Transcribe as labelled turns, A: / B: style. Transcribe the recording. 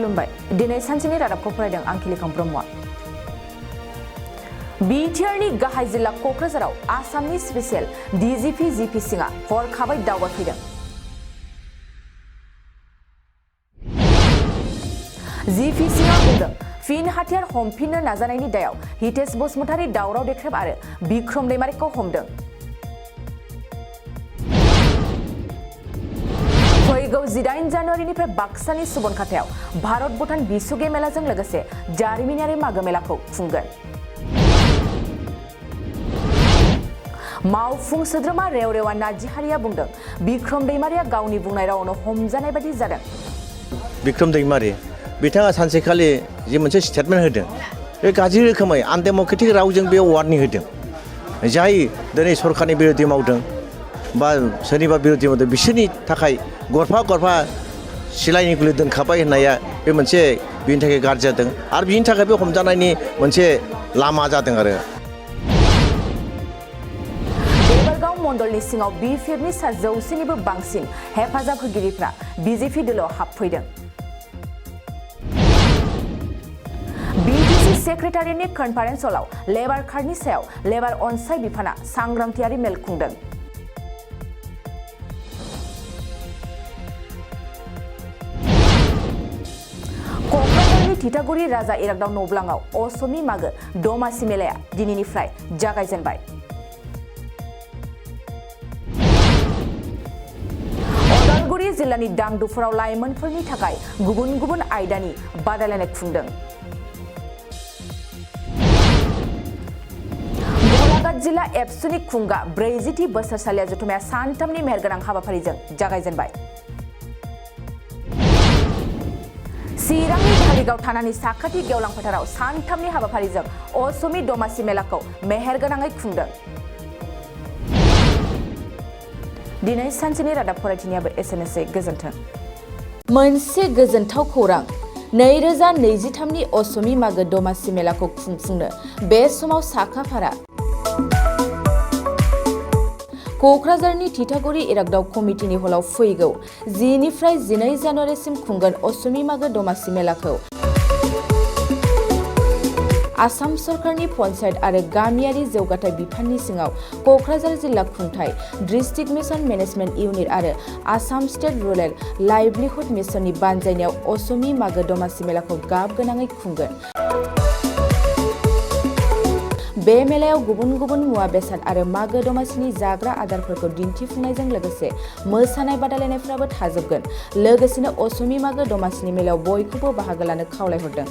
A: खुलुमबाय दिनै सानसेनि रादाबखौ फरायदों आं खिलिखां ब्रह्मआ बिटिआरनि गाहाय जिल्ला क'क्राझाराव आसामनि स्पेसियेल डिजिपि जिपि सिंआ हरखाबै दावबायफैदों जिपि सिंआ बुंदों फिन हाथियार हमफिननो नाजानायनि दायाव हितेश बसुमतारी दावराव देख्रेब आरो बिक्रम दैमारिखौ हमदों फैगौ 18 जानुवारिनिफ्राय बाक्सानि सुबनखाथायाव भारत भुटान बिसुगे मेलाजों लोगोसे जारिमिनारि मागो मेलाखौ खुंगोन मावफुं सोद्रोमा रेवरेवा नार्जिहारिया बुंदों बिक्रम दैमारिया गावनि बुंनाय रावनो हमजानाय बायदि जादों
B: बिक्रम दैमारि बिथाङा सानसेखालि जे मोनसे स्टेटमेन्ट होदों बे गाज्रि रोखोमै आनडेम'क्रेटिक रावजों बे वार्निं होदों जाय दिनै सरकारनि बिरोधि मावदों बा सोरनिबा बिरोधि मावदों बिसोरनि थाखाय गरफा गरफा सिलाइनि गुलि दोनखाबाय होननाया बे मोनसे बिनि थाखाय गाज्रि जादों आरो बिनि थाखाय बे हमजानायनि मोनसे लामा जादों आरो
A: देबरगाव मण्डलनि सिङाव बिपिएफनि 700निबो बांसिन हेफाजाब होगिरिफ्रा बिजेपि दोलोआव हाबफैदों बिटिसि सेक्रेटारियेटनि कनफारेन्स हलाव लेबार कार्डनि सायाव लेबार अनसाय बिफाना सांग्रांथियारि मेल खुंदों क'क्राझारनि थिथागुरि राजा इरागदाव नब्लाङाव असमि मागो दमासि मेलाया दिनैनिफ्राय जागायजेनबाय उदालगुरि जिल्लानि दांदुफुराव लाइमोनफोरनि थाखाय गुबुन गुबुन आयदानि बादायलायनाय खुंदों गलाघाट जिल्ला एबसुनि खुंगा 40थि बोसोरसालिया जथुमाया सानथामनि मेहेरगोनां हाबाफारिजों जागायजेनबाय चिरांनि धालिगाव थानानि साखाथि गेवलां फोथाराव सानथामनि हाबाफारिजों असमि दमासि मेलाखौ मेहेरगोनाङै खुंदों दिनै सानसेनि रादाब फरायथिनियाबो एसेनोसै गोजोन्थों मोनसे गोजोनथाव खौरां 2023नि असमि मागो दमासि मेलाखौ खुंफुंनो बे समाव साखाफारा क'क्राझारनि थिथागुरि इरागदाव कमिटिनि हलाव फैगौ 10 निफ्राय 12 जानुवारिसिम खुंगोन असमि मागो दमासि मेलाखौ आसाम सरकारनि पन्चायत आरो गामियारि जौगाथाय बिफाननि सिङाव क'क्राझार जिल्ला खुंथाय डिस्ट्रिक्ट मिशन मेनेजमेन्ट इउनिट आरो आसाम स्टेट रुरेल लाइभलिहुड मिशननि बानजायनायाव असमि मागो दमासि मेलाखौ गाब गोनाङै खुंगोन बे मेलायाव गुबुन गुबुन मुवा बेसाद आरो मागो दमासिनि जाग्रा आदारफोरखौ दिन्थिफुंनायजों लोगोसे मोसानाय बादायलायनायफ्राबो थाजोबगोन लोगोसेनो असमि मागो दमासिनि मेलायाव बयखौबो बाहागो लानो खावलायहरदों